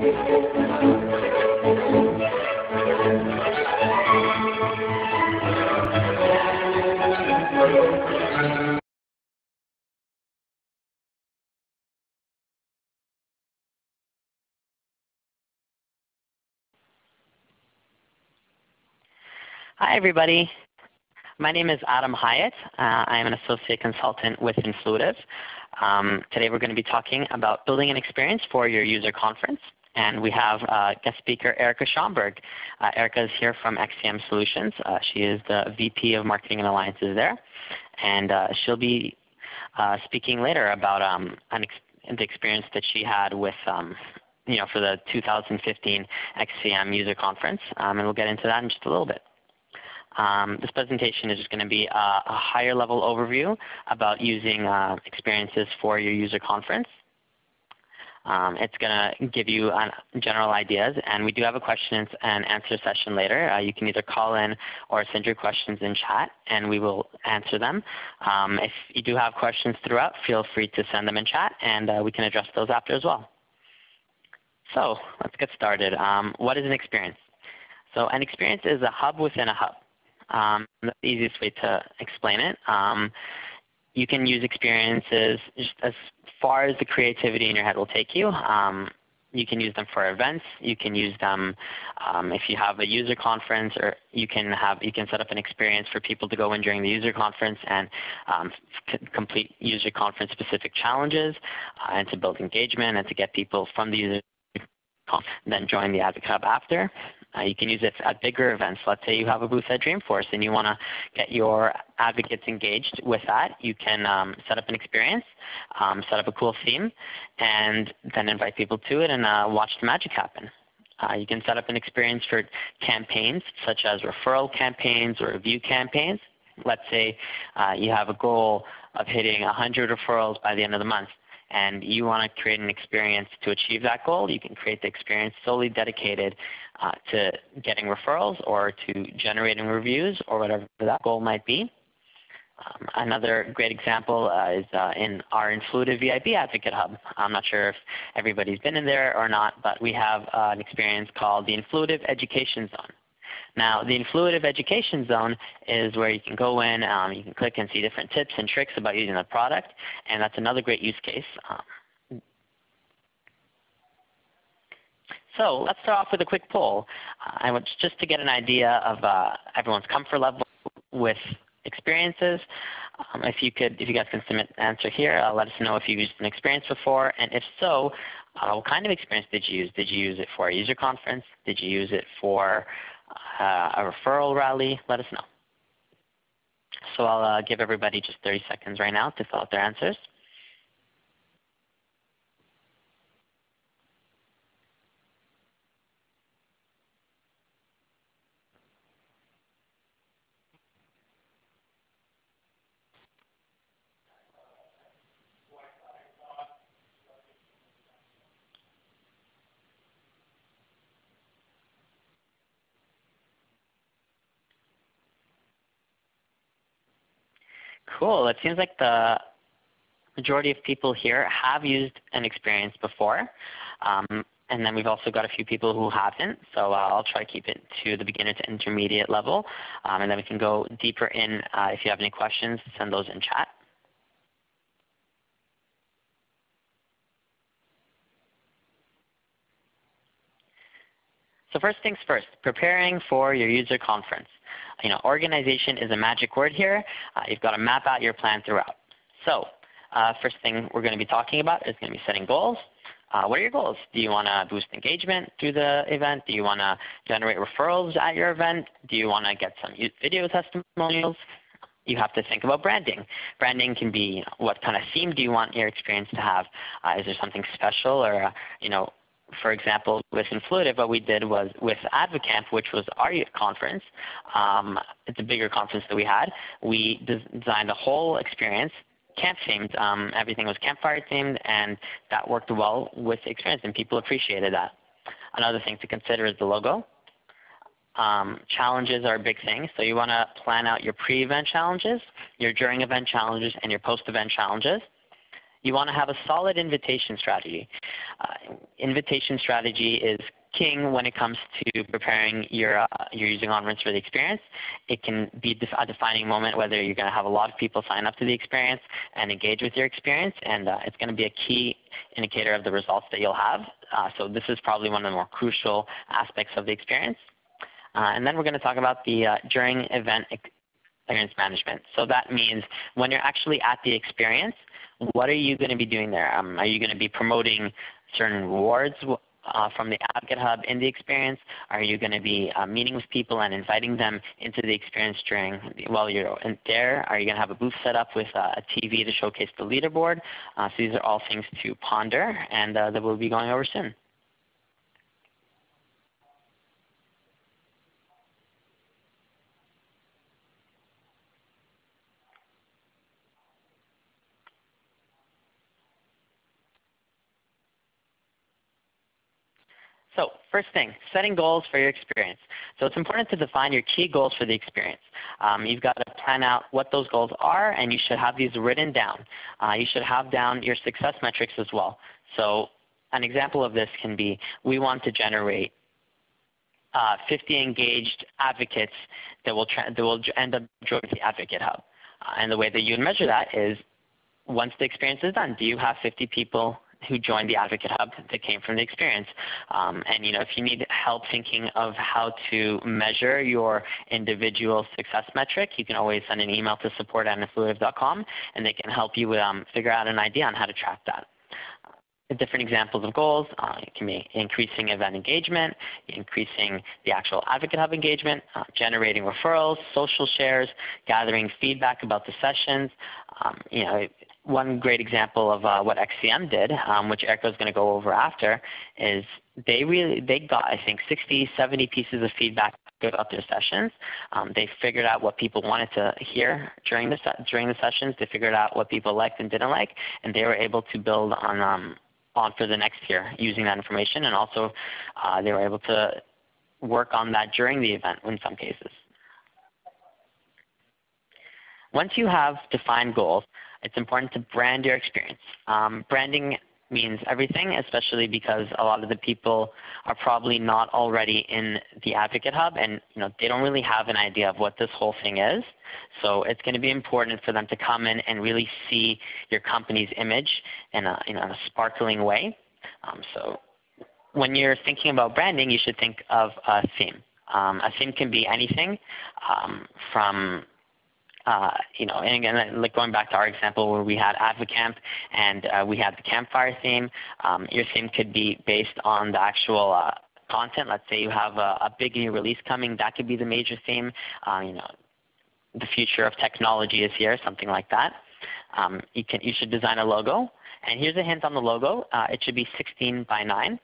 Hi, everybody. My name is Adam Hyatt. I am an associate consultant with Influitive. Today we're going to be talking about building an experience for your user conference. And we have guest speaker Erika Schonberg. Erika is here from XCM Solutions. She is the VP of Marketing and Alliances there. And she'll be speaking later about the experience that she had with for the 2015 XCM User Conference. And we'll get into that in just a little bit. This presentation is just going to be a higher level overview about using experiences for your user conference. It's going to give you general ideas, and we do have a questions and answer session later. You can either call in or send your questions in chat, and we will answer them. If you do have questions throughout, feel free to send them in chat, and we can address those after as well. So let's get started. What is an experience? So an experience is a hub within a hub. That's the easiest way to explain it. You can use experiences just as far as the creativity in your head will take you. You can use them for events. You can use them if you have a user conference, or you can set up an experience for people to go in during the user conference and complete user conference specific challenges, and to build engagement and to get people from the user conference then join the AdvocateHub after. You can use it at bigger events. Let's say you have a booth at Dreamforce and you want to get your advocates engaged with that. You can set up an experience, set up a cool theme, and then invite people to it and watch the magic happen. You can set up an experience for campaigns such as referral campaigns or review campaigns. Let's say you have a goal of hitting 100 referrals by the end of the month, and you want to create an experience to achieve that goal. You can create the experience solely dedicated to getting referrals or to generating reviews or whatever that goal might be. Another great example is in our Influitive VIP Advocate Hub. I'm not sure if everybody's been in there or not, but we have an experience called the Influitive Education Zone. Now, the Influitive Education Zone is where you can go in, you can click and see different tips and tricks about using the product, and that's another great use case. So let's start off with a quick poll. I want just to get an idea of everyone's comfort level with experiences. If you guys can submit an answer here, let us know if you've used an experience before, and if so, what kind of experience did you use? Did you use it for a user conference? Did you use it for a referral rally? Let us know. So I'll give everybody just 30 seconds right now to fill out their answers. Cool. It seems like the majority of people here have used an experience before. And then we've also got a few people who haven't. So I'll try to keep it to the beginner to intermediate level. And then we can go deeper in. If you have any questions, send those in chat. So first things first, preparing for your user conference. Organization is a magic word here. You've got to map out your plan throughout. So first thing we're going to be talking about is going to be setting goals. What are your goals? Do you want to boost engagement through the event? Do you want to generate referrals at your event? Do you want to get some video testimonials? You have to think about branding. Branding can be, what kind of theme do you want your experience to have? Is there something special, or for example, with Influitive, what we did was with AdvoCamp, which was our conference. It's a bigger conference that we had. We designed a whole experience, camp themed. Everything was campfire themed, and that worked well with the experience, and people appreciated that. Another thing to consider is the logo. Challenges are a big thing, so you want to plan out your pre-event challenges, your during-event challenges, and your post-event challenges. You want to have a solid invitation strategy. Invitation strategy is king when it comes to preparing your user conference for the experience. It can be a defining moment whether you're going to have a lot of people sign up to the experience and engage with your experience, and it's going to be a key indicator of the results that you'll have. So this is probably one of the more crucial aspects of the experience. And then we're going to talk about the during event experience management. So that means when you're actually at the experience, what are you going to be doing there? Are you going to be promoting certain rewards from the AdvocateHub in the experience? Are you going to be meeting with people and inviting them into the experience while you're there? Are you going to have a booth set up with a TV to showcase the leaderboard? So these are all things to ponder and that we'll be going over soon. So first thing, setting goals for your experience. So it's important to define your key goals for the experience. You've got to plan out what those goals are, and you should have these written down. You should have down your success metrics as well. So an example of this can be, we want to generate 50 engaged advocates that will end up joining the AdvocateHub. And the way that you would measure that is, once the experience is done, do you have 50 people who joined the AdvocateHub that came from the experience? And if you need help thinking of how to measure your individual success metric, you can always send an email to support@influitive.com, and they can help you figure out an idea on how to track that. Different examples of goals, it can be increasing event engagement, increasing the actual AdvocateHub engagement, generating referrals, social shares, gathering feedback about the sessions. One great example of what XCM did, which Erika is going to go over after, is they got, I think, 60, 70 pieces of feedback about their sessions. They figured out what people wanted to hear during the sessions. They figured out what people liked and didn't like, and they were able to build on for the next year using that information, and also they were able to work on that during the event in some cases. Once you have defined goals, it's important to brand your experience. Branding means everything, especially because a lot of the people are probably not already in the AdvocateHub, and they don't really have an idea of what this whole thing is. So it's going to be important for them to come in and really see your company's image in a sparkling way. So when you're thinking about branding, you should think of a theme. A theme can be anything from and again, like going back to our example where we had AdvoCamp and we had the campfire theme, your theme could be based on the actual content. Let's say you have a big new release coming, that could be the major theme. The future of technology is here, something like that. You should design a logo. And here's a hint on the logo. It should be 16 by 9.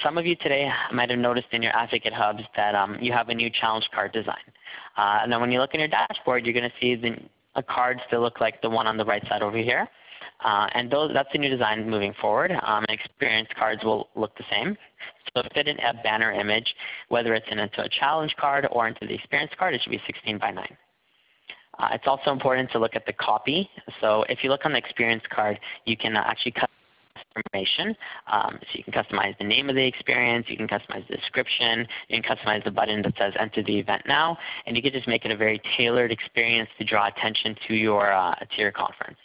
Some of you today might have noticed in your AdvocateHubs that you have a new challenge card design. And then when you look in your dashboard, you're going to see the cards that look like the one on the right side over here. And that's the new design moving forward. Experience cards will look the same. So fit in a banner image, whether it's into a challenge card or into the experience card, it should be 16 by 9. It's also important to look at the copy. So if you look on the experience card, you can actually customize information. So you can customize the name of the experience, you can customize the description, you can customize the button that says enter the event now, and you can just make it a very tailored experience to draw attention to your conference.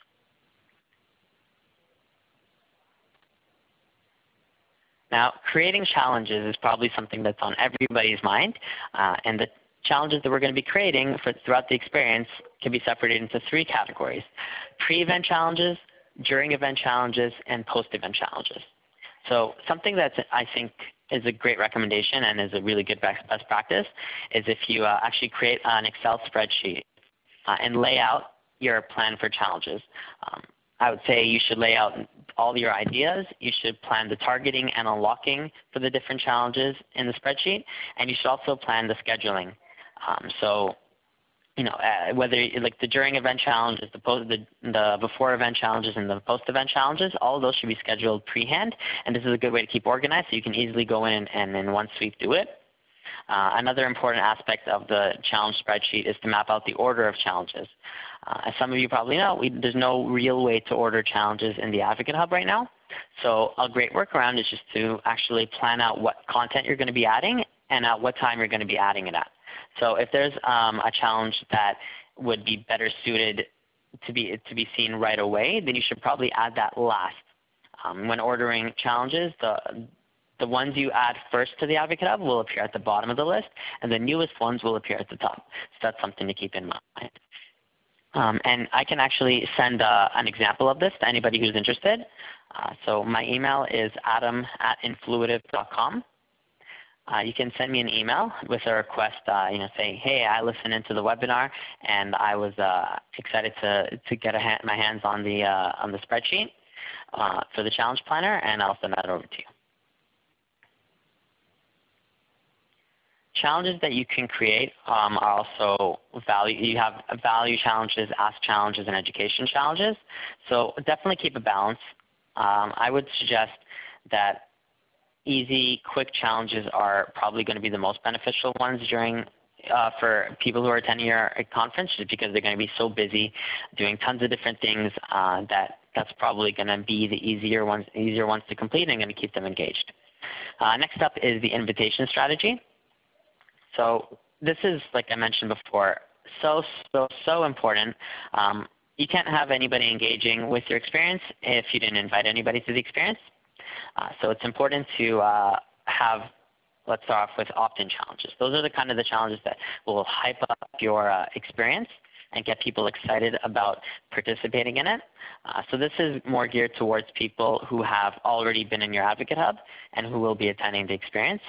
Now, creating challenges is probably something that's on everybody's mind, and the challenges that we're going to be creating throughout the experience can be separated into 3 categories: pre-event challenges, during event challenges, and post-event challenges. So something that I think is a great recommendation and is a really good best practice is if you actually create an Excel spreadsheet and lay out your plan for challenges. I would say you should lay out all your ideas. You should plan the targeting and unlocking for the different challenges in the spreadsheet, and you should also plan the scheduling. Whether like the during event challenges, the before event challenges, and the post event challenges, all of those should be scheduled pre-hand. And this is a good way to keep organized, so you can easily go in and in one sweep do it. Another important aspect of the challenge spreadsheet is to map out the order of challenges. As some of you probably know, there's no real way to order challenges in the Advocate Hub right now. So a great workaround is just to actually plan out what content you're going to be adding and at what time you're going to be adding it at. So if there's a challenge that would be better suited to be seen right away, then you should probably add that last. When ordering challenges, the ones you add first to the Advocate Hub will appear at the bottom of the list, and the newest ones will appear at the top. So that's something to keep in mind. And I can actually send an example of this to anybody who's interested. So my email is adam@influitive.com. You can send me an email with a request, saying, hey, I listened into the webinar and I was excited to get my hands on the spreadsheet for the challenge planner, and I'll send that over to you. Challenges that you can create are also you have value challenges, ask challenges, and education challenges. So definitely keep a balance. I would suggest that easy, quick challenges are probably going to be the most beneficial ones for people who are attending your conference, just because they're going to be so busy doing tons of different things that's probably going to be the easier ones to complete and going to keep them engaged. Next up is the invitation strategy. So this is, like I mentioned before, so important. You can't have anybody engaging with your experience if you didn't invite anybody to the experience. So it's important to let's start off with opt-in challenges. Those are the kind of the challenges that will hype up your experience and get people excited about participating in it. So this is more geared towards people who have already been in your Advocate Hub and who will be attending the experience.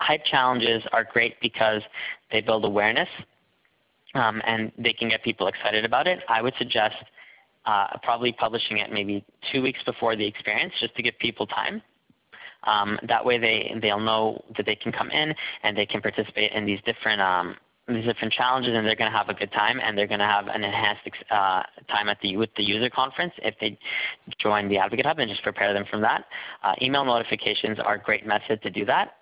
Hype challenges are great because they build awareness and they can get people excited about it. I would suggest probably publishing it maybe 2 weeks before the experience, just to give people time. That way they'll know that they can come in and they can participate in these different challenges, and they're going to have a good time, and they're going to have an enhanced time with the user conference if they join the Advocate Hub, and just prepare them from that. Email notifications are a great method to do that.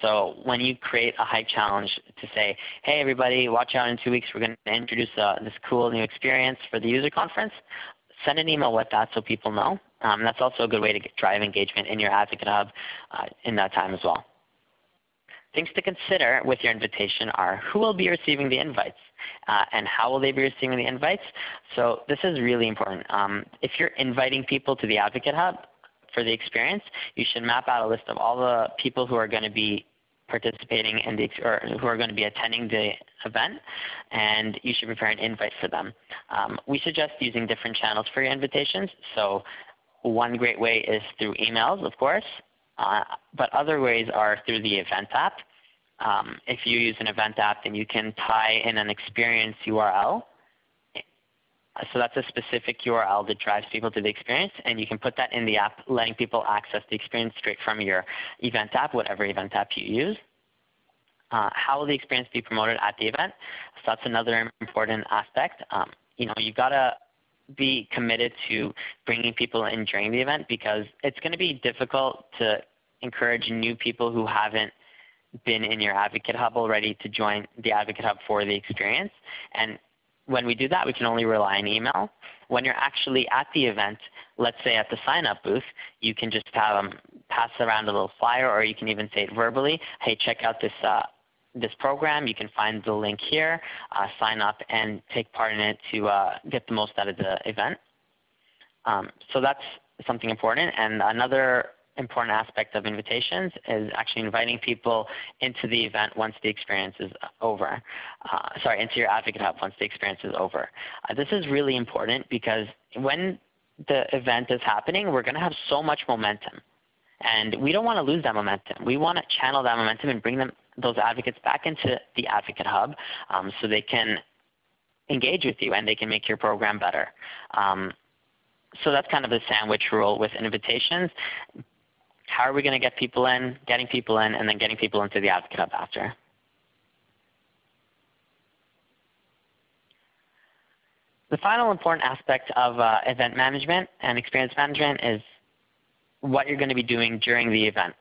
So when you create a hype challenge to say, hey everybody, watch out, in 2 weeks we're going to introduce this cool new experience for the user conference, send an email with that so people know. That's also a good way to drive engagement in your Advocate Hub in that time as well. Things to consider with your invitation are who will be receiving the invites and how will they be receiving the invites. So this is really important. If you're inviting people to the Advocate Hub for the experience, you should map out a list of all the people who are going to be participating in or who are going to be attending the event, and you should prepare an invite for them. We suggest using different channels for your invitations. So one great way is through emails, of course, but other ways are through the event app. If you use an event app, then you can tie in an experience URL. So that's a specific URL that drives people to the experience, and you can put that in the app, letting people access the experience straight from your event app, whatever event app you use. How will the experience be promoted at the event? So that's another important aspect. You've got to be committed to bringing people in during the event, because it's going to be difficult to encourage new people who haven't been in your Advocate Hub already to join the Advocate Hub for the experience. And when we do that, we can only rely on email. When you're actually at the event, let's say at the sign-up booth, you can just have them pass around a little flyer, or you can even say it verbally. Hey, check out this program. You can find the link here. Sign up and take part in it to get the most out of the event. So that's something important. And another important aspect of invitations is actually inviting people into the event once the experience is over. Into your Advocate Hub once the experience is over. This is really important because when the event is happening, we're going to have so much momentum. And we don't want to lose that momentum. We want to channel that momentum and bring those advocates back into the Advocate Hub so they can engage with you and they can make your program better. So that's kind of the sandwich rule with invitations. How are we going to get people in, getting people in, and then getting people into the Advocate Hub after? The final important aspect of event management and experience management is what you're going to be doing during the event.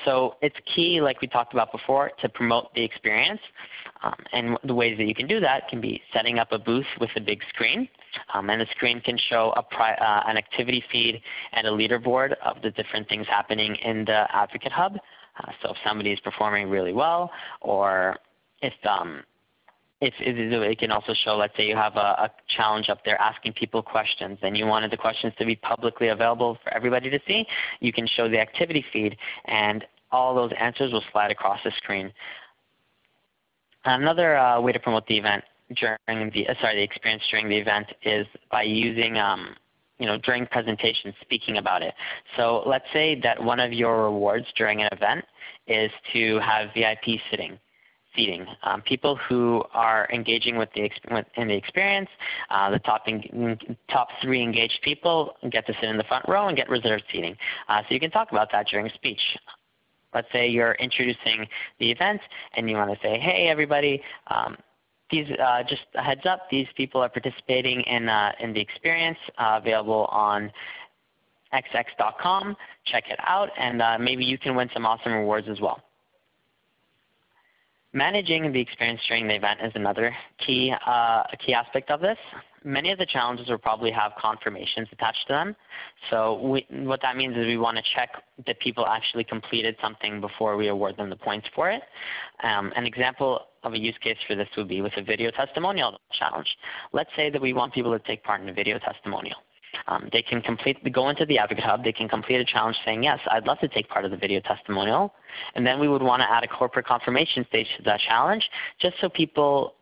So it's key, like we talked about before, to promote the experience. And the ways that you can do that can be setting up a booth with a big screen. And the screen can show an activity feed and a leaderboard of the different things happening in the Advocate Hub. So if somebody is performing really well, or if it can also show, let's say you have a challenge up there asking people questions and you wanted the questions to be publicly available for everybody to see, you can show the activity feed and all those answers will slide across the screen. Another way to promote the event during the experience during the event is by using during presentations, speaking about it. So let's say that one of your rewards during an event is to have VIP seating. People who are engaging in the experience, the top 3 engaged people get to sit in the front row and get reserved seating. So you can talk about that during a speech. Let's say you're introducing the event and you want to say, hey everybody, just a heads up, these people are participating in the experience available on xx.com. Check it out, and maybe you can win some awesome rewards as well. Managing the experience during the event is another key aspect of this. Many of the challenges will probably have confirmations attached to them. So what that means is we want to check that people actually completed something before we award them the points for it. An example of a use case for this would be with a video testimonial challenge. Let's say that we want people to take part in a video testimonial. They can go into the Advocate Hub, they can complete a challenge saying, yes, I'd love to take part of the video testimonial. And then we would want to add a corporate confirmation stage to that challenge just so people,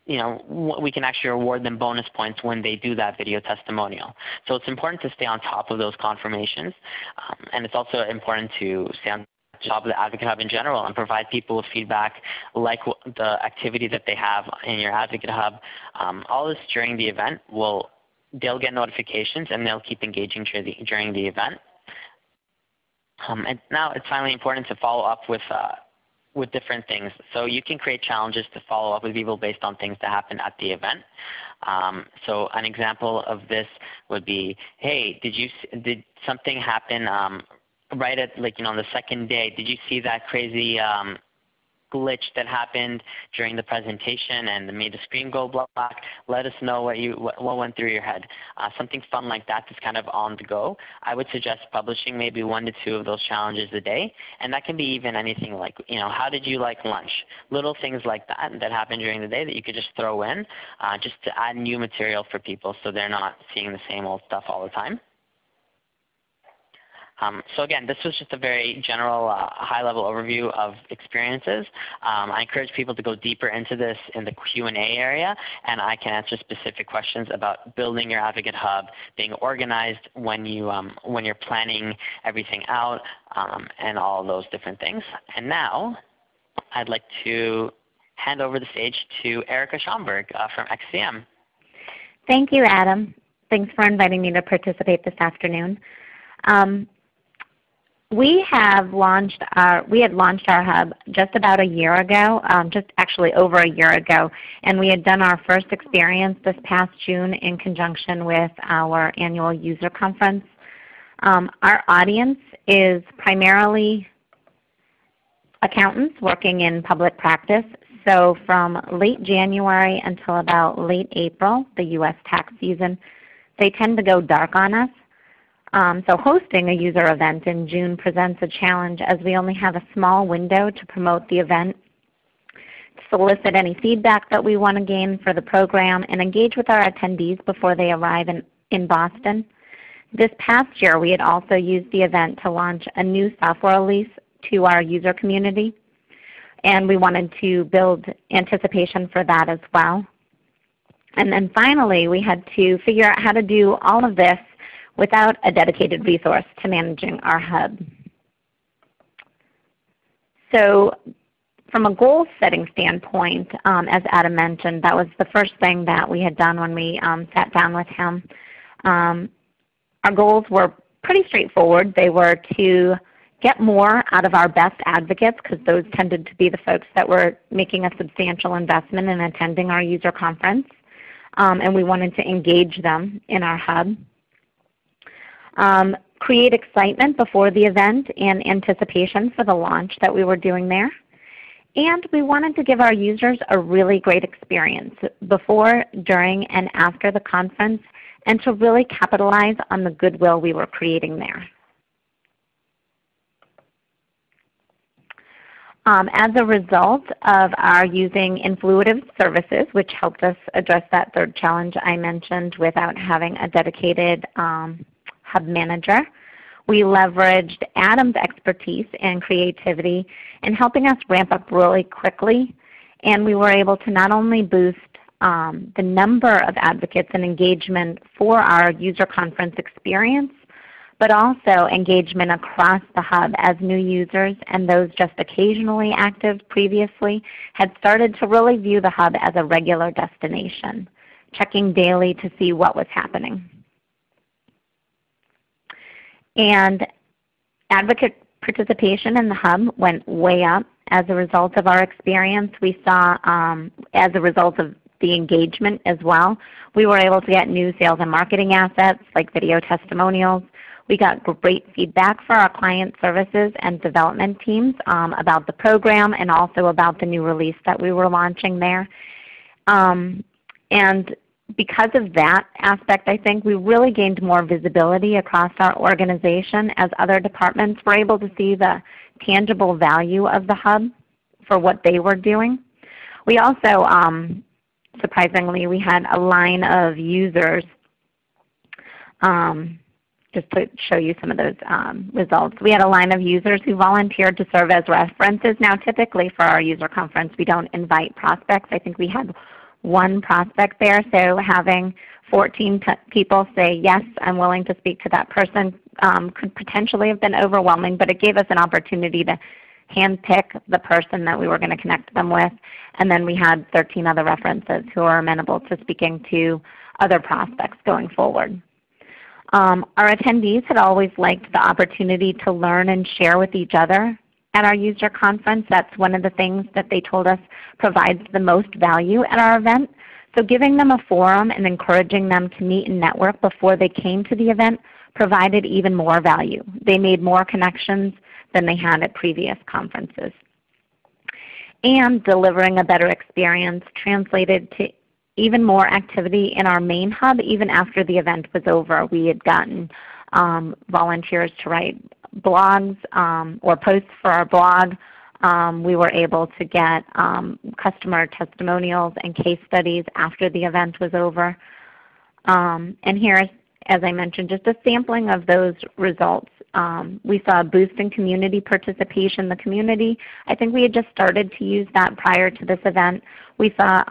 we can actually reward them bonus points when they do that video testimonial. So it's important to stay on top of those confirmations. And it's also important to stay on top of the Advocate Hub in general and provide people with feedback like the activity that they have in your Advocate Hub. All this during the event they'll get notifications and they'll keep engaging during the event. And now it's finally important to follow up with different things. So you can create challenges to follow up with people based on things that happen at the event. So an example of this would be, hey, did something happen right at on the second day? Did you see that crazy glitch that happened during the presentation and made the screen go black? Let us know what went through your head. Something fun like that is kind of on the go. I would suggest publishing maybe 1 to 2 of those challenges a day, and that can be even anything like, how did you like lunch? Little things like that happen during the day that you could just throw in just to add new material for people so they're not seeing the same old stuff all the time. So again, this was just a very general high-level overview of experiences. I encourage people to go deeper into this in the Q&A area, and I can answer specific questions about building your Advocate Hub, being organized when you're planning everything out, and all of those different things. And now I'd like to hand over the stage to Erika Schonberg from XCM. Thank you, Adam. Thanks for inviting me to participate this afternoon. We had launched our hub just about a year ago, just actually over a year ago, and we had done our first experience this past June in conjunction with our annual user conference. Our audience is primarily accountants working in public practice. So from late January until about late April, the U.S. tax season, they tend to go dark on us. So hosting a user event in June presents a challenge as we only have a small window to promote the event, solicit any feedback that we want to gain for the program, and engage with our attendees before they arrive in Boston. This past year we had also used the event to launch a new software release to our user community, and we wanted to build anticipation for that as well. And then finally we had to figure out how to do all of this without a dedicated resource to managing our hub. So from a goal setting standpoint, as Adam mentioned, that was the first thing that we had done when we sat down with him. Our goals were pretty straightforward. They were to get more out of our best advocates, because those tended to be the folks that were making a substantial investment in attending our user conference, and we wanted to engage them in our hub. create excitement before the event and anticipation for the launch that we were doing there. And we wanted to give our users a really great experience before, during, and after the conference, and to really capitalize on the goodwill we were creating there. As a result of our using Influitive services, which helped us address that third challenge I mentioned without having a dedicated hub manager, we leveraged Adam's expertise and creativity in helping us ramp up really quickly. And we were able to not only boost the number of advocates and engagement for our user conference experience, but also engagement across the hub as new users and those just occasionally active previously had started to really view the hub as a regular destination, checking daily to see what was happening. And advocate participation in the hub went way up as a result of our experience. We saw as a result of the engagement as well, we were able to get new sales and marketing assets like video testimonials. We got great feedback for our client services and development teams about the program and also about the new release that we were launching there. And because of that aspect, I think we really gained more visibility across our organization as other departments were able to see the tangible value of the hub for what they were doing. We also, surprisingly, we had a line of users, just to show you some of those results. We had a line of users who volunteered to serve as references. Now typically for our user conference we don't invite prospects. I think we had one prospect there, so having 14 people say, yes, I'm willing to speak to that person could potentially have been overwhelming, but it gave us an opportunity to handpick the person that we were going to connect them with. And then we had 13 other references who are amenable to speaking to other prospects going forward. Our attendees had always liked the opportunity to learn and share with each other at our user conference. That's one of the things that they told us provides the most value at our event. So giving them a forum and encouraging them to meet and network before they came to the event provided even more value. They made more connections than they had at previous conferences. And delivering a better experience translated to even more activity in our main hub even after the event was over. We had gotten volunteers to write blogs or posts for our blog. We were able to get customer testimonials and case studies after the event was over. And here, as I mentioned, just a sampling of those results. We saw a boost in community participation. The community, I think we had just started to use that prior to this event. We saw,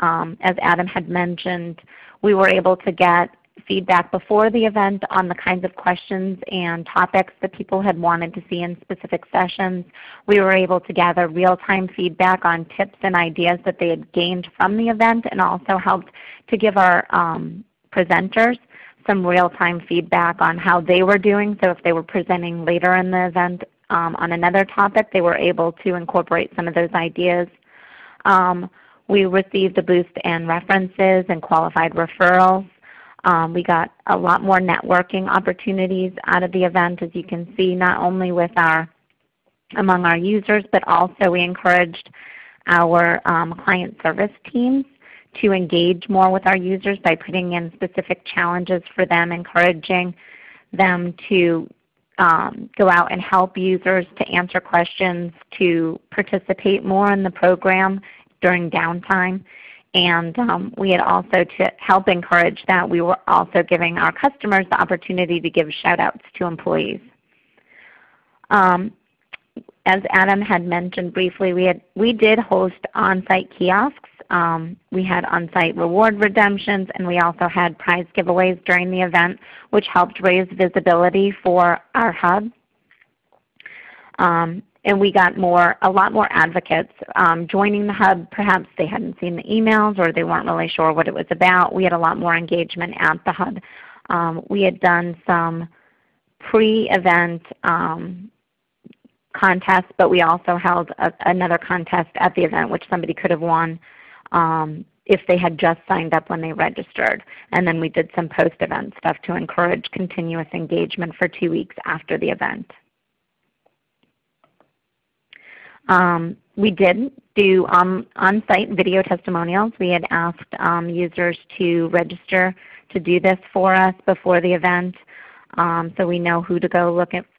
as Adam had mentioned, we were able to get feedback before the event on the kinds of questions and topics that people had wanted to see in specific sessions. We were able to gather real-time feedback on tips and ideas that they had gained from the event, and also helped to give our presenters some real-time feedback on how they were doing. So if they were presenting later in the event on another topic, they were able to incorporate some of those ideas. We received a boost in references and qualified referrals. We got a lot more networking opportunities out of the event, as you can see, not only with among our users, but also we encouraged our client service teams to engage more with our users by putting in specific challenges for them, encouraging them to go out and help users to answer questions, to participate more in the program during downtime. And we had also, to help encourage that, we were also giving our customers the opportunity to give shout-outs to employees. As Adam had mentioned briefly, we did host on-site kiosks. We had on-site reward redemptions, and we also had prize giveaways during the event, which helped raise visibility for our hub. And we got a lot more advocates joining the hub. Perhaps they hadn't seen the emails or they weren't really sure what it was about. We had a lot more engagement at the hub. We had done some pre-event contests, but we also held another contest at the event which somebody could have won if they had just signed up when they registered. And then we did some post-event stuff to encourage continuous engagement for 2 weeks after the event. We did do on-site video testimonials. We had asked users to register to do this for us before the event, so we know who to go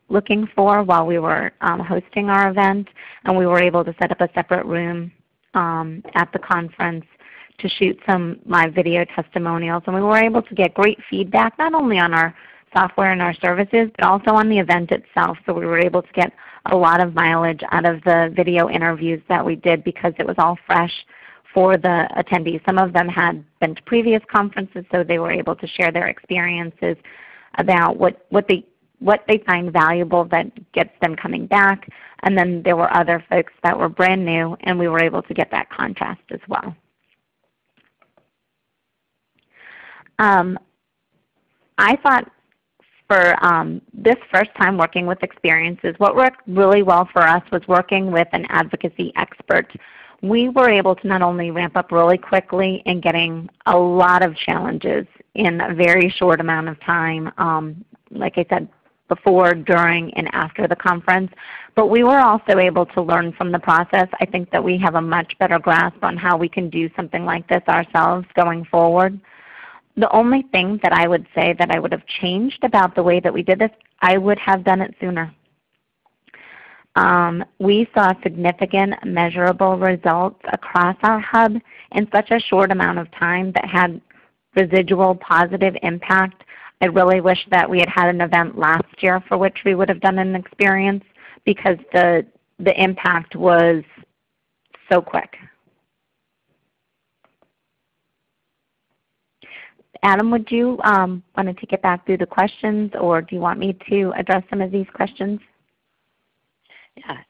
looking for while we were hosting our event. And we were able to set up a separate room at the conference to shoot some live video testimonials. And we were able to get great feedback not only on our software and our services, but also on the event itself. So we were able to get a lot of mileage out of the video interviews that we did because it was all fresh for the attendees. Some of them had been to previous conferences, so they were able to share their experiences about what they find valuable that gets them coming back. And then there were other folks that were brand new, and we were able to get that contrast as well. I thought for this first time working with experiences, what worked really well for us was working with an advocacy expert. We were able to not only ramp up really quickly in getting a lot of challenges in a very short amount of time, like I said, before, during, and after the conference, but we were also able to learn from the process. I think that we have a much better grasp on how we can do something like this ourselves going forward. The only thing that I would say that I would have changed about the way that we did this, I would have done it sooner. We saw significant measurable results across our hub in such a short amount of time that had residual positive impact. I really wish that we had had an event last year for which we would have done an experience because the impact was so quick. Adam, would you want to take it back through the questions, or do you want me to address some of these questions?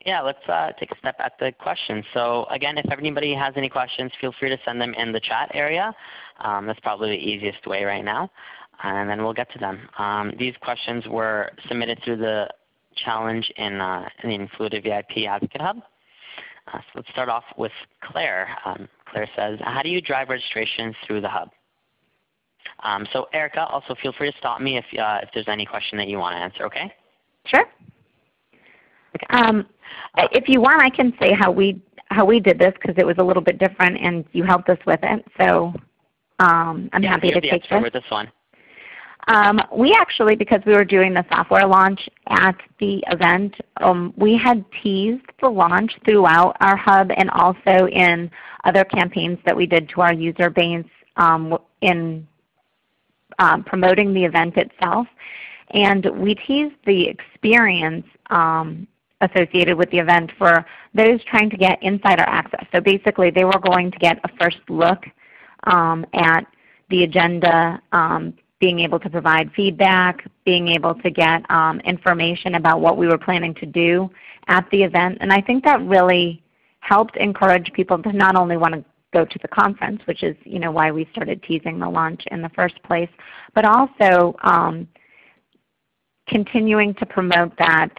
Yeah. Let's take a step at the questions. So again, if anybody has any questions, feel free to send them in the chat area. That's probably the easiest way right now, and then we'll get to them. These questions were submitted through the challenge in the Influitive VIP Advocate Hub. So let's start off with Claire. Claire says, how do you drive registration through the hub? So Erika, also feel free to stop me if there's any question that you want to answer, okay? Sure. Okay. If you want, I can say how we did this because it was a little bit different and you helped us with it. So I'm happy to take this. With this one. We actually, because we were doing the software launch at the event, we had teased the launch throughout our hub and also in other campaigns that we did to our user base in promoting the event itself. And we teased the experience associated with the event for those trying to get insider access. So basically they were going to get a first look at the agenda, being able to provide feedback, being able to get information about what we were planning to do at the event. And I think that really helped encourage people to not only want to go to the conference, which is why we started teasing the launch in the first place, but also continuing to promote that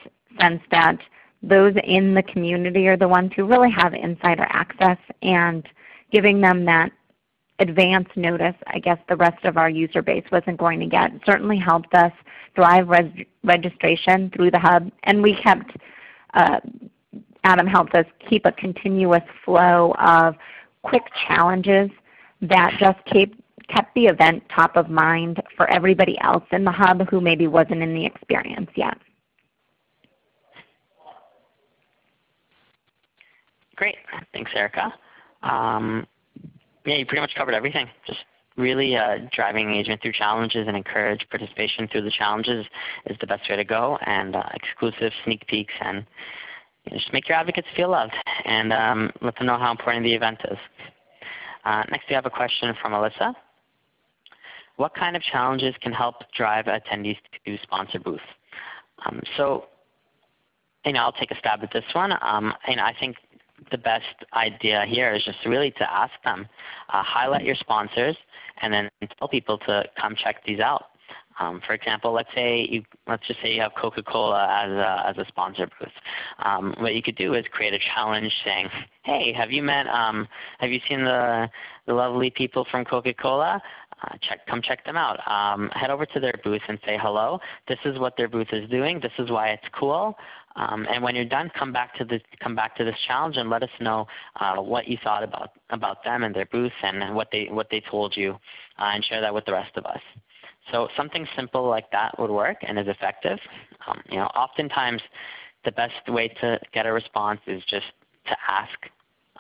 sense that those in the community are the ones who really have insider access, and giving them that advance notice I guess the rest of our user base wasn't going to get certainly helped us drive registration through the hub. And we kept, Adam helped us keep a continuous flow of quick challenges that just kept the event top of mind for everybody else in the hub who maybe wasn't in the experience yet. Great. Thanks, Erika. Yeah, you pretty much covered everything. Just really driving engagement through challenges and encourage participation through the challenges is the best way to go, and exclusive sneak peeks, and just make your advocates feel loved and let them know how important the event is. Next we have a question from Alyssa. What kind of challenges can help drive attendees to sponsor booth? So I'll take a stab at this one. I think the best idea here is just really to ask them, highlight your sponsors, and then tell people to come check these out. For example, let's just say you have Coca-Cola as a sponsor booth. What you could do is create a challenge saying, "Hey, have you seen the lovely people from Coca-Cola? Come check them out. Head over to their booth and say hello. This is what their booth is doing. This is why it's cool. And when you're done, come back to this challenge and let us know what you thought about them and their booth and what they told you, and share that with the rest of us." So something simple like that would work and is effective. Oftentimes the best way to get a response is just to ask.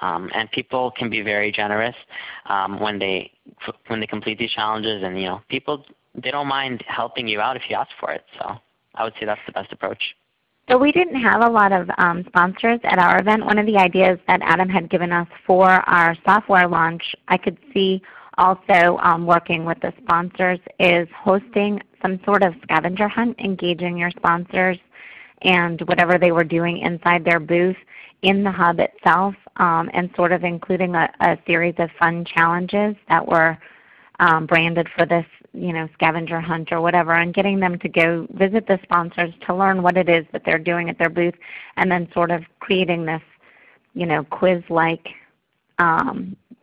And people can be very generous when they complete these challenges, and people, they don't mind helping you out if you ask for it. So I would say that's the best approach. So we didn't have a lot of sponsors at our event. One of the ideas that Adam had given us for our software launch, I could see also working with the sponsors, is hosting some sort of scavenger hunt, engaging your sponsors and whatever they were doing inside their booth in the hub itself, and sort of including a series of fun challenges that were branded for this scavenger hunt or whatever, and getting them to go visit the sponsors to learn what it is that they're doing at their booth, and then sort of creating this quiz-like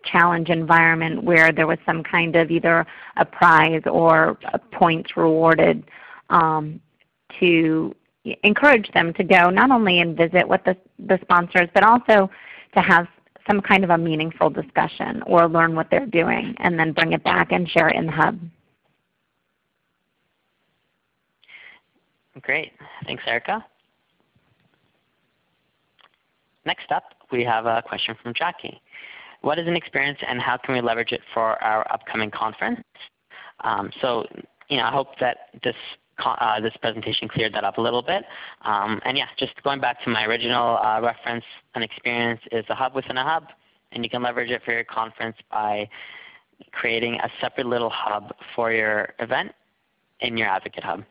challenge environment where there was some kind of either a prize or points rewarded to encourage them to go not only and visit with the sponsors, but also to have some kind of a meaningful discussion or learn what they're doing and then bring it back and share it in the hub. Great. Thanks, Erika. Next up, we have a question from Jackie. What is an experience and how can we leverage it for our upcoming conference? I hope that this presentation cleared that up a little bit. And yeah, just going back to my original reference, an experience is a hub within a hub, and you can leverage it for your conference by creating a separate little hub for your event in your AdvocateHub.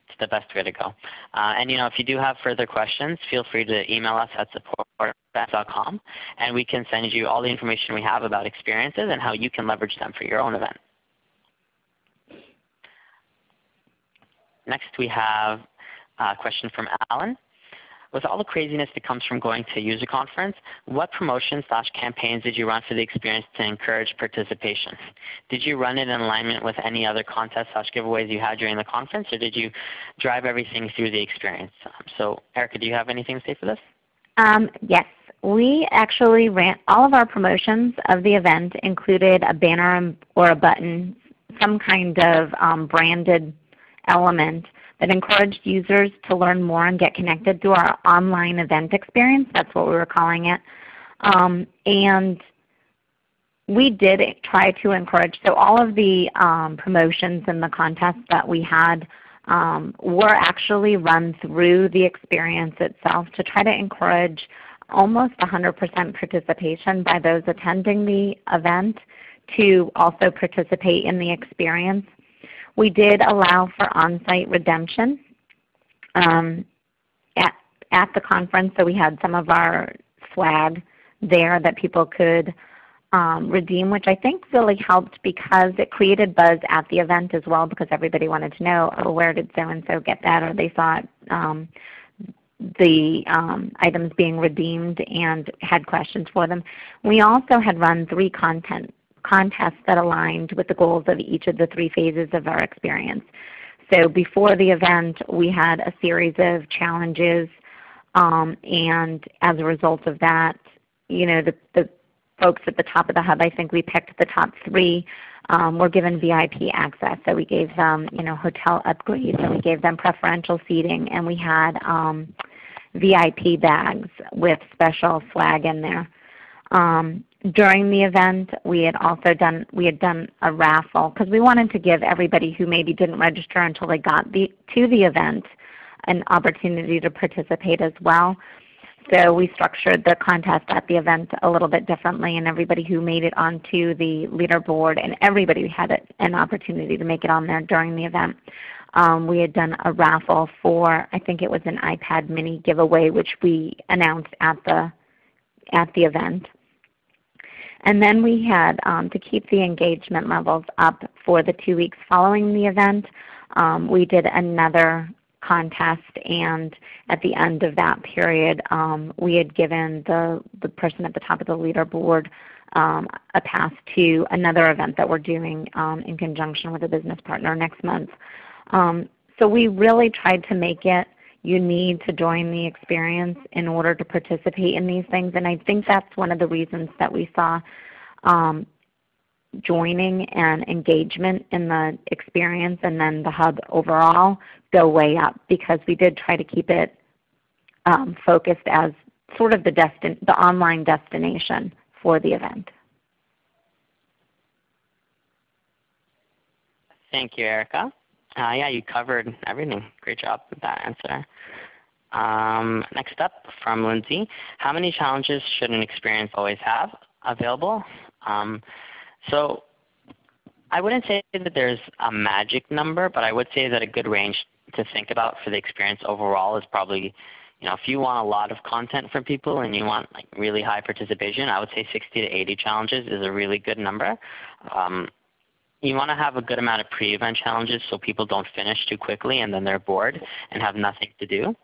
It's the best way to go. And if you do have further questions, feel free to email us at support@events.com, and we can send you all the information we have about experiences and how you can leverage them for your own event. Next we have a question from Alan. With all the craziness that comes from going to a user conference, what promotions/campaigns did you run for the experience to encourage participation? Did you run it in alignment with any other contests/giveaways you had during the conference, or did you drive everything through the experience? So Erika, do you have anything to say for this? Yes. We actually ran all of our promotions of the event included a banner or a button, some kind of branded element that encouraged users to learn more and get connected through our online event experience. That's what we were calling it. And we did try to encourage, so all of the promotions and the contests that we had were actually run through the experience itself to try to encourage almost 100% participation by those attending the event to also participate in the experience. We did allow for on-site redemption at the conference, so we had some of our swag there that people could redeem, which I think really helped because it created buzz at the event as well, because everybody wanted to know, oh, where did so-and-so get that, or they saw the items being redeemed and had questions for them. We also had run 3 contests that aligned with the goals of each of the 3 phases of our experience. So before the event, we had a series of challenges, and as a result of that, the folks at the top of the hub, I think we picked the top 3, were given VIP access. So we gave them hotel upgrades, and we gave them preferential seating, and we had VIP bags with special swag in there. During the event, we had done a raffle because we wanted to give everybody who maybe didn't register until they got to the event an opportunity to participate as well. So we structured the contest at the event a little bit differently, and everybody who made it onto the leaderboard, and everybody had an opportunity to make it on there during the event. We had done a raffle for, I think it was an iPad mini giveaway, which we announced at the event. And then we had, to keep the engagement levels up for the 2 weeks following the event, we did another contest, and at the end of that period, we had given the person at the top of the leaderboard a pass to another event that we're doing in conjunction with a business partner next month. So we really tried to make it you need to join the experience in order to participate in these things, and I think that's one of the reasons that we saw joining and engagement in the experience and then the hub overall go way up, because we did try to keep it focused as sort of the online destination for the event. Thank you, Erika. Yeah, you covered everything. Great job with that answer. Next up from Lindsay, how many challenges should an experience always have available? So I wouldn't say that there's a magic number, but I would say that a good range to think about for the experience overall is probably, if you want a lot of content from people and you want like really high participation, I would say 60 to 80 challenges is a really good number. You want to have a good amount of pre-event challenges so people don't finish too quickly and then they're bored and have nothing to do.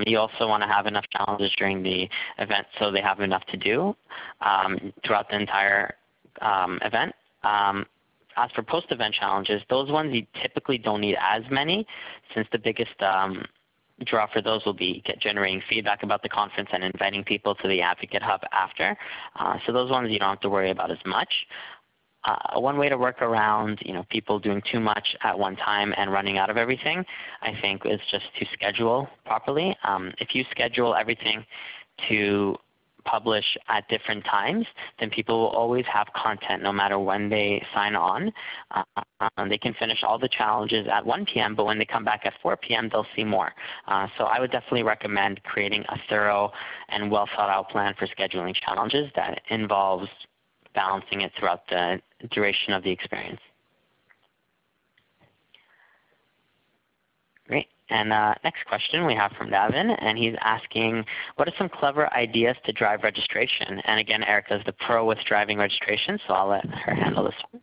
You also want to have enough challenges during the event so they have enough to do throughout the entire event. As for post-event challenges, those ones you typically don't need as many, since the biggest draw for those will be generating feedback about the conference and inviting people to the Advocate Hub after. So those ones you don't have to worry about as much. One way to work around people doing too much at one time and running out of everything, I think, is just to schedule properly. If you schedule everything to publish at different times, then people will always have content no matter when they sign on. They can finish all the challenges at 1 p.m., but when they come back at 4 p.m., they'll see more. So I would definitely recommend creating a thorough and well thought out plan for scheduling challenges that involves balancing it throughout the duration of the experience. Great. And next question we have from Davin, and he's asking, what are some clever ideas to drive registration? And again, Erika is the pro with driving registration, so I'll let her handle this one.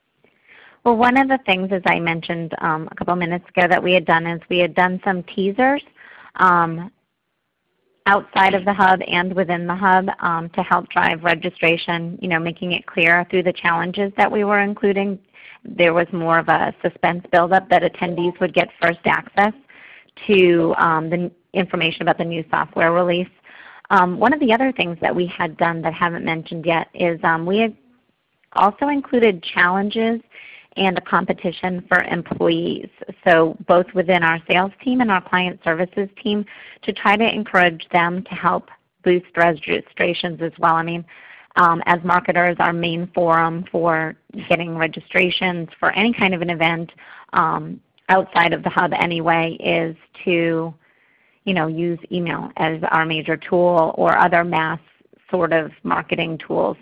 Well, one of the things, as I mentioned a couple minutes ago, that we had done is we had done some teasers outside of the hub and within the hub to help drive registration, making it clear through the challenges that we were including. There was more of a suspense buildup that attendees would get first access to the information about the new software release. One of the other things that we had done that I haven't mentioned yet is we had also included challenges and a competition for employees, so both within our sales team and our client services team, to try to encourage them to help boost registrations as well. I mean, as marketers, our main forum for getting registrations for any kind of an event outside of the hub anyway is to use email as our major tool or other mass sort of marketing tools.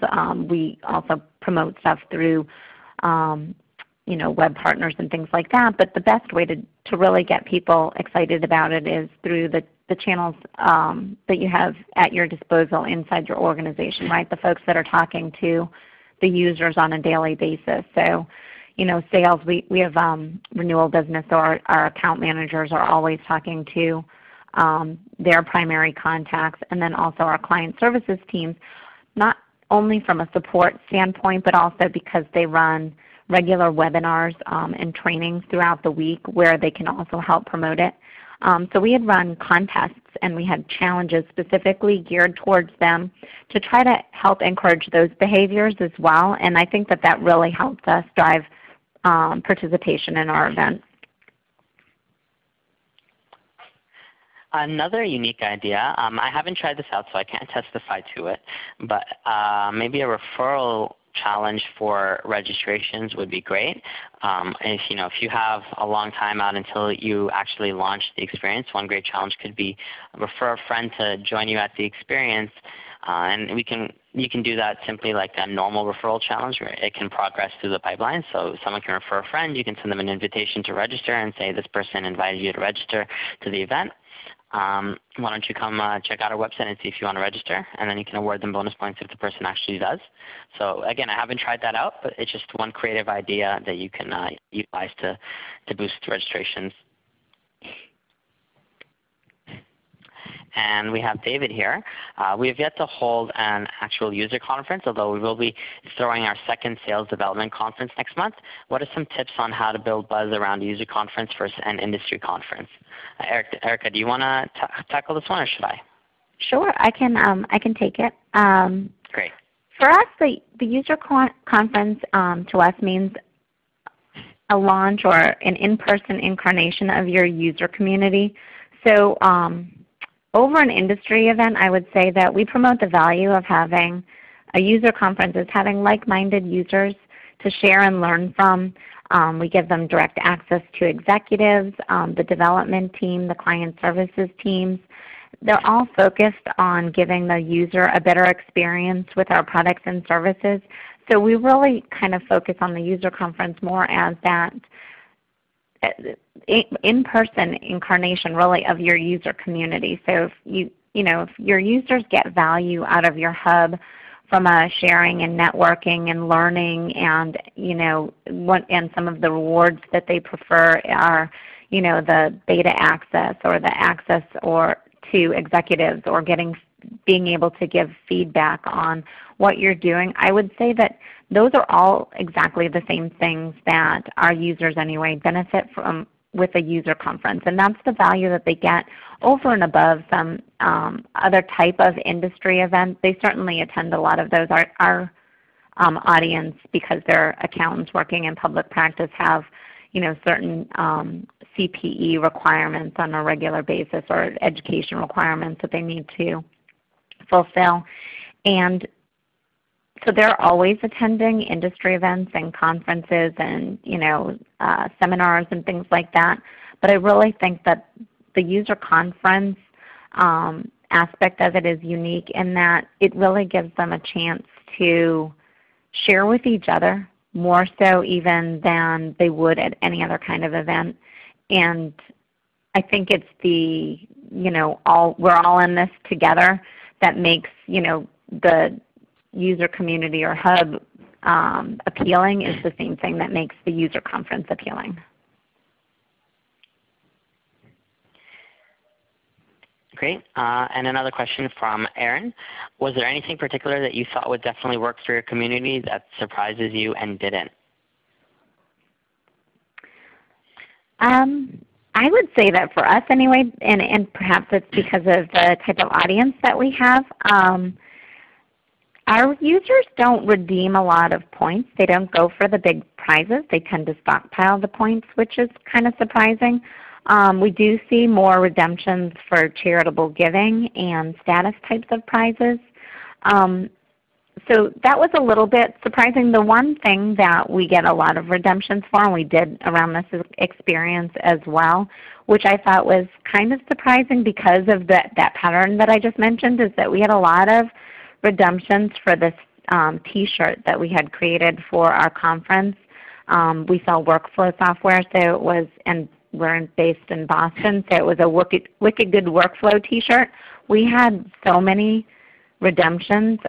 We also promote stuff through web partners and things like that. But the best way to really get people excited about it is through the channels that you have at your disposal inside your organization, right? The folks that are talking to the users on a daily basis. So, sales, we have renewal business, so our account managers are always talking to their primary contacts, and then also our client services teams, not only from a support standpoint, but also because they run regular webinars and trainings throughout the week where they can also help promote it. So we had run contests and we had challenges specifically geared towards them to try to help encourage those behaviors as well. And I think that really helped us drive participation in our event. Another unique idea, I haven't tried this out so I can't testify to it, but maybe a referral challenge for registrations would be great. If you have a long time out until you actually launch the experience, one great challenge could be refer a friend to join you at the experience. And you can do that simply like a normal referral challenge where it can progress through the pipeline. So someone can refer a friend, you can send them an invitation to register and say this person invited you to register to the event. why don't you come check out our website and see if you want to register, and then you can award them bonus points if the person actually does. So again, I haven't tried that out, but it's just one creative idea that you can utilize to boost registrations. And we have David here. We have yet to hold an actual user conference, although we will be throwing our second sales development conference next month. What are some tips on how to build buzz around a user conference versus an industry conference? Erika, do you want to tackle this one, or should I? Sure, I can take it. Great. For us, the user conference to us means a launch or an in-person incarnation of your user community. So over an industry event, I would say that we promote the value of having a user conference as having like-minded users to share and learn from. We give them direct access to executives, the development team, the client services teams. They're all focused on giving the user a better experience with our products and services. So we really kind of focus on the user conference more as that in-person incarnation really of your user community. So if if your users get value out of your hub from sharing and networking and learning, and and some of the rewards that they prefer are the beta access or the access or to executives or being able to give feedback on what you're doing, I would say that those are all exactly the same things that our users anyway benefit from with a user conference. And that's the value that they get over and above some other type of industry events. They certainly attend a lot of those. Our audience, because they're accountants working in public practice, have certain CPE requirements on a regular basis or education requirements that they need to fulfill. And so they're always attending industry events and conferences and seminars and things like that. But I really think that the user conference aspect of it is unique in that it really gives them a chance to share with each other more so even than they would at any other kind of event. And I think it's the we're all in this together that makes the user community or hub appealing is the same thing that makes the user conference appealing. Great. And another question from Aaron. Was there anything particular that you thought would definitely work for your community that surprises you and didn't? I would say that for us anyway, and perhaps it's because of the type of audience that we have, our users don't redeem a lot of points. They don't go for the big prizes. They tend to stockpile the points, which is kind of surprising. We do see more redemptions for charitable giving and status types of prizes. So that was a little bit surprising. The one thing that we get a lot of redemptions for, and we did around this experience as well, which I thought was kind of surprising because of that pattern that I just mentioned, is that we had a lot of redemptions for this T-shirt that we had created for our conference. We sell workflow software, so it was, and we're based in Boston, so it was a Wicked Good Workflow T-shirt. We had so many redemptions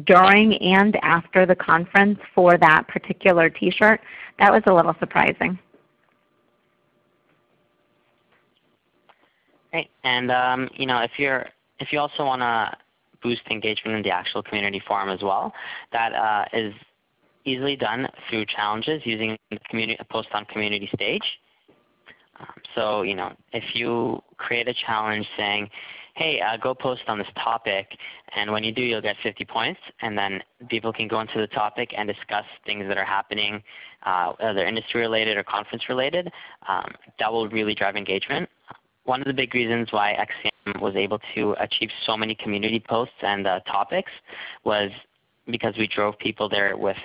during and after the conference for that particular T-shirt. That was a little surprising. Great. And if you also want to boost engagement in the actual community forum as well, that is easily done through challenges using a post on community stage. So if you create a challenge saying, hey, go post on this topic, and when you do, you'll get 50 points, and then people can go into the topic and discuss things that are happening, either industry related or conference related. That will really drive engagement. One of the big reasons why XCM was able to achieve so many community posts and topics was because we drove people there with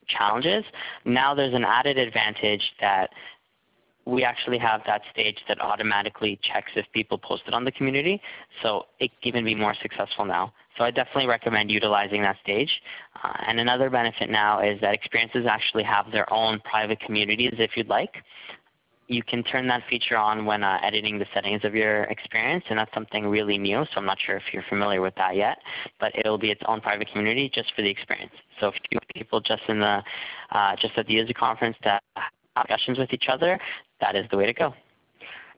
challenges. Now there's an added advantage that we actually have that stage that automatically checks if people posted on the community, so it can even be more successful now. So I definitely recommend utilizing that stage. And another benefit now is that experiences actually have their own private communities if you'd like. you can turn that feature on when editing the settings of your experience, and that's something really new. So I'm not sure if you're familiar with that yet, but it'll be its own private community just for the experience. So if you want people just in the just at the user conference to have discussions with each other, that is the way to go.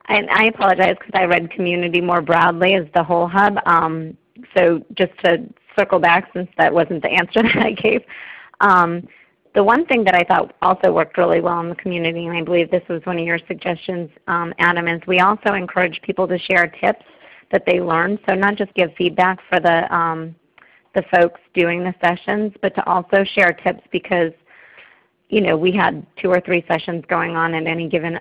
And I apologize because I read community more broadly as the whole hub. So just to circle back, since that wasn't the answer that I gave, the one thing that I thought also worked really well in the community, and I believe this was one of your suggestions, Adam, is we also encourage people to share tips that they learned. So not just give feedback for the folks doing the sessions, but to also share tips, because we had 2 or 3 sessions going on at any given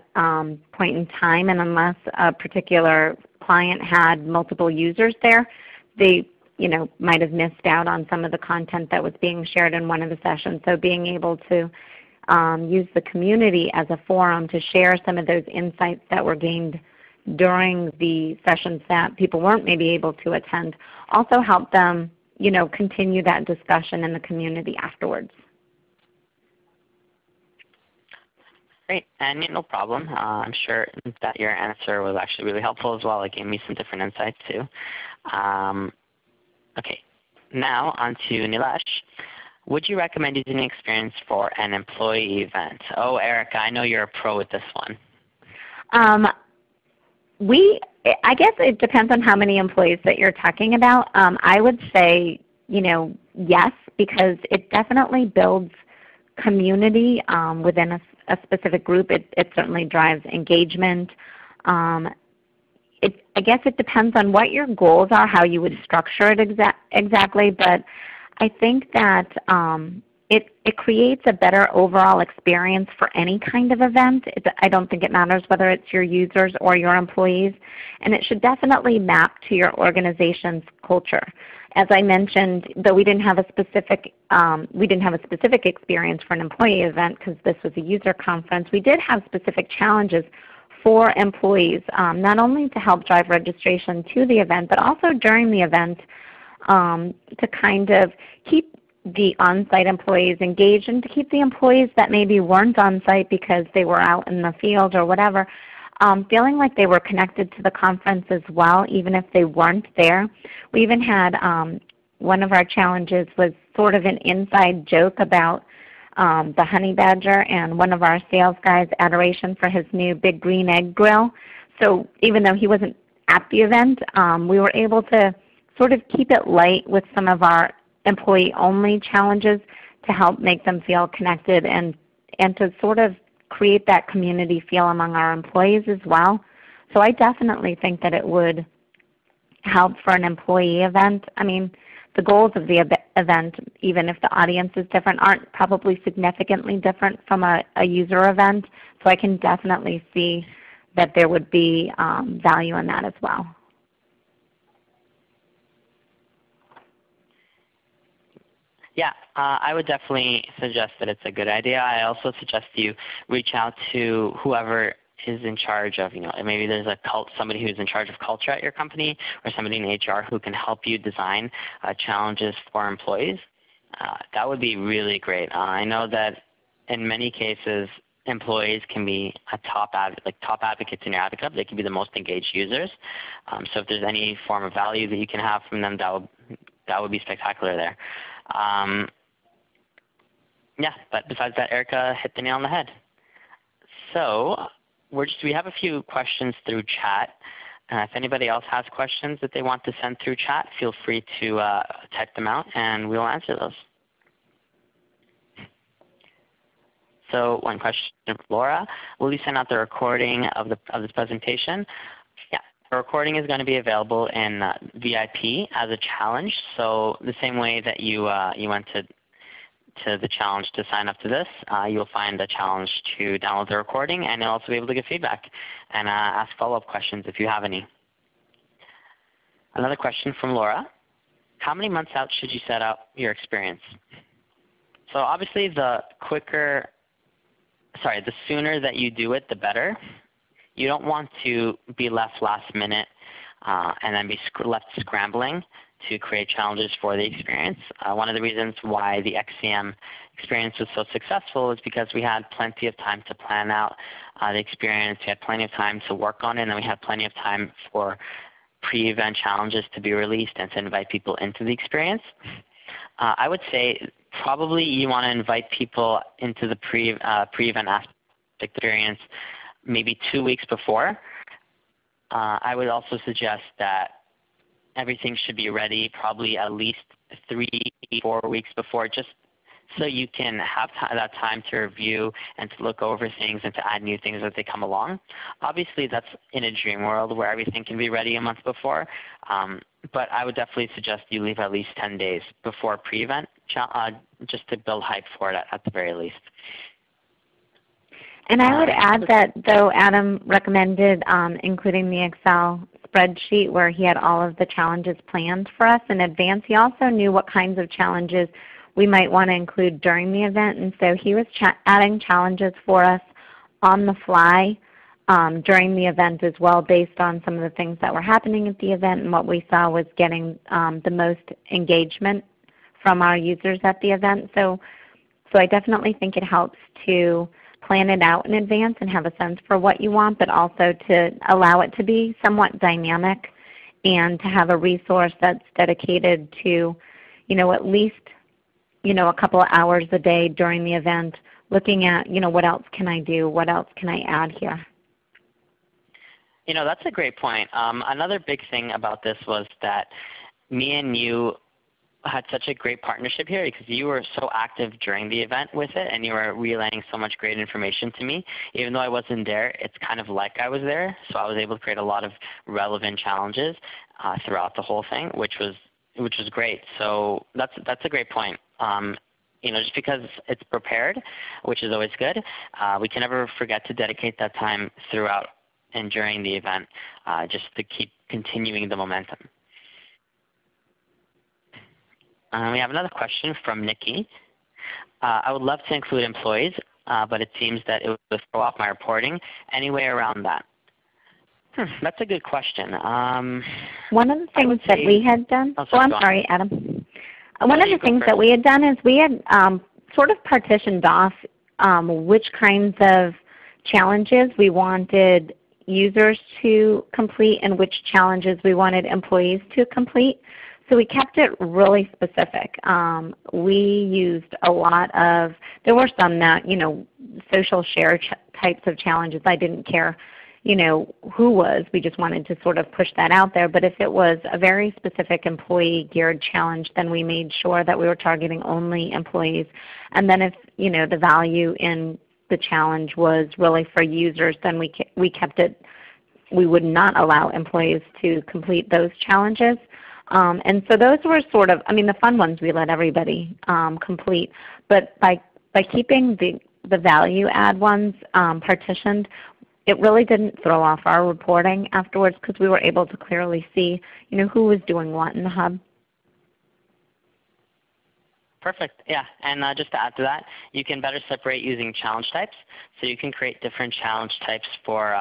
point in time, and unless a particular client had multiple users there, they might have missed out on some of the content that was being shared in one of the sessions. So being able to use the community as a forum to share some of those insights that were gained during the sessions that people weren't maybe able to attend also helped them continue that discussion in the community afterwards. Great, and no problem. I'm sure that your answer was actually really helpful as well. It gave me some different insights too. Okay, now on to Nilesh. Would you recommend using the experience for an employee event? Oh, Erika, I know you're a pro with this one. I guess it depends on how many employees that you're talking about. I would say yes, because it definitely builds community within a specific group. It certainly drives engagement. I guess it depends on what your goals are, how you would structure it exactly, but I think that it creates a better overall experience for any kind of event. I don't think it matters whether it's your users or your employees, and it should definitely map to your organization's culture. As I mentioned, though we didn't have a specific experience for an employee event because this was a user conference, we did have specific challenges for employees, not only to help drive registration to the event, but also during the event to kind of keep the on-site employees engaged and to keep the employees that maybe weren't on-site because they were out in the field or whatever, feeling like they were connected to the conference as well, even if they weren't there. We even had one of our challenges was sort of an inside joke about the honey badger and one of our sales guys' adoration for his new big green egg grill. So even though he wasn't at the event, we were able to sort of keep it light with some of our employee-only challenges to help make them feel connected and to sort of create that community feel among our employees as well. So I definitely think that it would help for an employee event. I mean, the goals of the event, even if the audience is different, aren't probably significantly different from a user event. So I can definitely see that there would be value in that as well. Yeah, I would definitely suggest that it's a good idea. I also suggest you reach out to whoever is in charge of, maybe there's somebody who's in charge of culture at your company or somebody in HR who can help you design challenges for employees. That would be really great. I know that in many cases, employees can be top advocates in your AdvocateHub. They can be the most engaged users. So if there's any form of value that you can have from them, that would be spectacular there. Yeah, but besides that, Erika hit the nail on the head. So we have a few questions through chat. If anybody else has questions that they want to send through chat, feel free to type them out and we'll answer those. So one question from Laura, will you send out the recording of this presentation? Yeah, the recording is going to be available in VIP as a challenge. So the same way that you went to the challenge to sign up to this, you'll find a challenge to download the recording, and you'll also be able to give feedback and ask follow-up questions if you have any. Another question from Laura, how many months out should you set up your experience? So obviously the sooner that you do it, the better. You don't want to be left last minute and then be left scrambling to create challenges for the experience. One of the reasons why the XCM experience was so successful is because we had plenty of time to plan out the experience. We had plenty of time to work on it, and then we had plenty of time for pre-event challenges to be released and to invite people into the experience. I would say probably you want to invite people into the pre-event aspect experience maybe 2 weeks before. I would also suggest that everything should be ready probably at least 3-4 weeks before, just so you can have that time to review and to look over things and to add new things as they come along. Obviously, that's in a dream world where everything can be ready a month before, but I would definitely suggest you leave at least 10 days before pre-event just to build hype for it at the very least. And I would add that though Adam recommended including the Excel spreadsheet where he had all of the challenges planned for us in advance, he also knew what kinds of challenges we might want to include during the event. And so he was adding challenges for us on the fly during the event as well, based on some of the things that were happening at the event, and what we saw was getting the most engagement from our users at the event. So I definitely think it helps to plan it out in advance and have a sense for what you want, but also to allow it to be somewhat dynamic and to have a resource that's dedicated to, at least a couple of hours a day during the event, looking at what else can I do, what else can I add here. That's a great point. Another big thing about this was that me and you had such a great partnership here because you were so active during the event with it, and you were relaying so much great information to me. Even though I wasn't there, it's kind of like I was there, so I was able to create a lot of relevant challenges throughout the whole thing, which was great. So that's a great point. Just because it's prepared, which is always good, we can never forget to dedicate that time throughout and during the event just to keep continuing the momentum. We have another question from Nikki. I would love to include employees, but it seems that it would throw off my reporting. Any way around that? That's a good question. One of the things that we had done, I'm sorry, Adam. One of the things that we had done is we had sort of partitioned off which kinds of challenges we wanted users to complete and which challenges we wanted employees to complete. So we kept it really specific. We used a lot of, there were some that, social share types of challenges. I didn't care, who was. We just wanted to sort of push that out there. But if it was a very specific employee geared challenge, then we made sure that we were targeting only employees. And then if, the value in the challenge was really for users, then we kept it, we would not allow employees to complete those challenges. And so those were sort of, the fun ones we let everybody complete. But by keeping the value add ones partitioned, it really didn't throw off our reporting afterwards because we were able to clearly see who was doing what in the hub. Perfect. Yeah, and just to add to that, you can better separate using challenge types. So you can create different challenge types for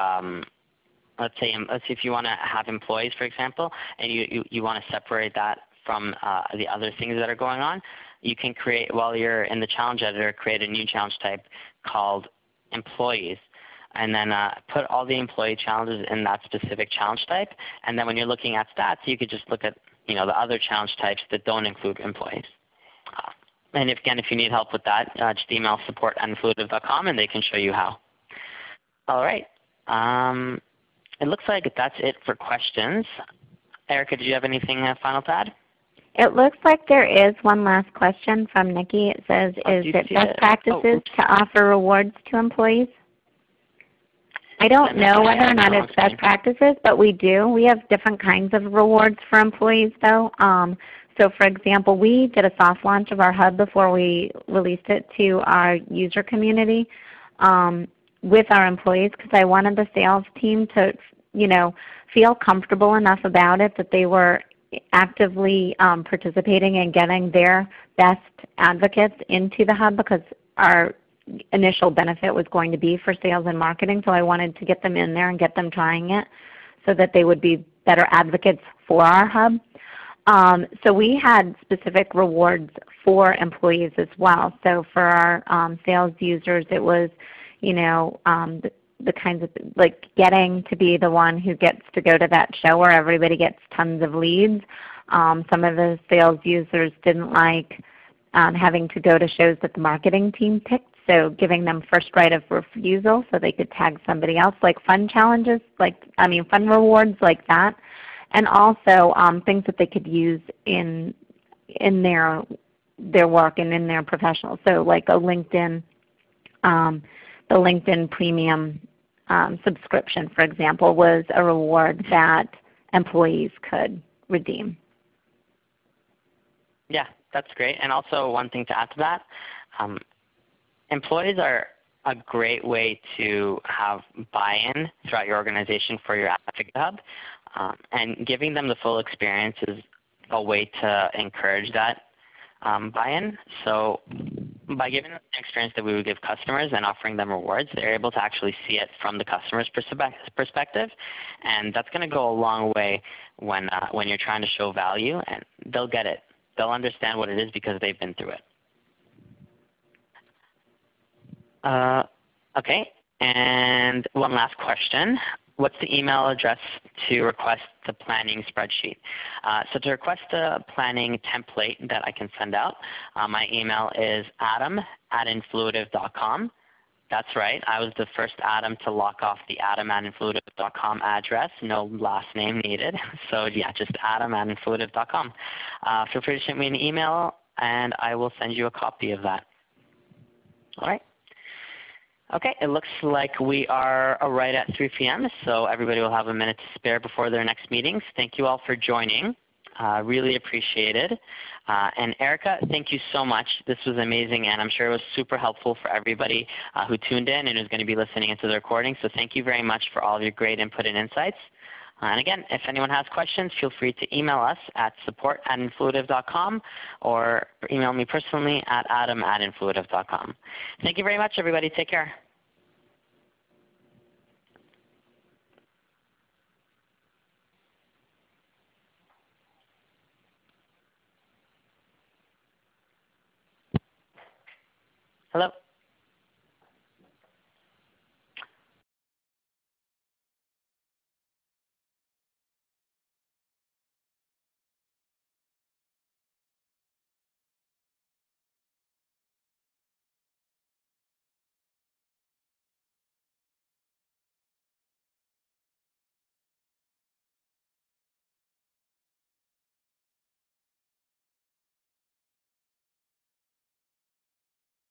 let's say if you want to have employees, for example, and you want to separate that from the other things that are going on, you can create, while you're in the challenge editor, create a new challenge type called employees, and then put all the employee challenges in that specific challenge type. And then when you're looking at stats, you could just look at the other challenge types that don't include employees. And if you need help with that, just email support@influitive.com and they can show you how. All right. It looks like that's it for questions. Erika, do you have anything final to add? It looks like there is one last question from Nikki. It says, is it best practices to offer rewards to employees? I don't know whether or not it's best practices, but we do. We have different kinds of rewards for employees though. So for example, we did a soft launch of our hub before we released it to our user community with our employees because I wanted the sales team to feel comfortable enough about it that they were actively participating and getting their best advocates into the hub because our initial benefit was going to be for sales and marketing. So I wanted to get them in there and get them trying it so that they would be better advocates for our hub. So we had specific rewards for employees as well. So for our sales users, it was, the kinds of like getting to be the one who gets to go to that show where everybody gets tons of leads. Some of the sales users didn't like having to go to shows that the marketing team picked. So giving them first right of refusal so they could tag somebody else, like fun challenges, fun rewards like that. And also things that they could use in their work and in their professional. So like a LinkedIn, the LinkedIn Premium subscription, for example, was a reward that employees could redeem. Yeah, that's great. And also one thing to add to that, employees are a great way to have buy-in throughout your organization for your AdvocateHub. And giving them the full experience is a way to encourage that buy-in. So by giving them the experience that we would give customers and offering them rewards, they're able to actually see it from the customer's perspective. And that's going to go a long way when you're trying to show value, and they'll get it. They'll understand what it is because they've been through it. Okay, and one last question. What's the email address to request the planning spreadsheet? So to request a planning template that I can send out, my email is adam@influitive.com. That's right. I was the first Adam to lock off the adam@influitive.com address. No last name needed. So yeah, just adam@influitive.com. Feel free to shoot me an email, and I will send you a copy of that. All right. Okay, it looks like we are right at 3 p.m., so everybody will have a minute to spare before their next meetings. Thank you all for joining. Really appreciated. And Erika, thank you so much. This was amazing, and I'm sure it was super helpful for everybody who tuned in and is going to be listening into the recording. So thank you very much for all of your great input and insights. And again, if anyone has questions, feel free to email us at support@influitive.com or email me personally at adam@influitive.com. Thank you very much, everybody. Take care. Hello.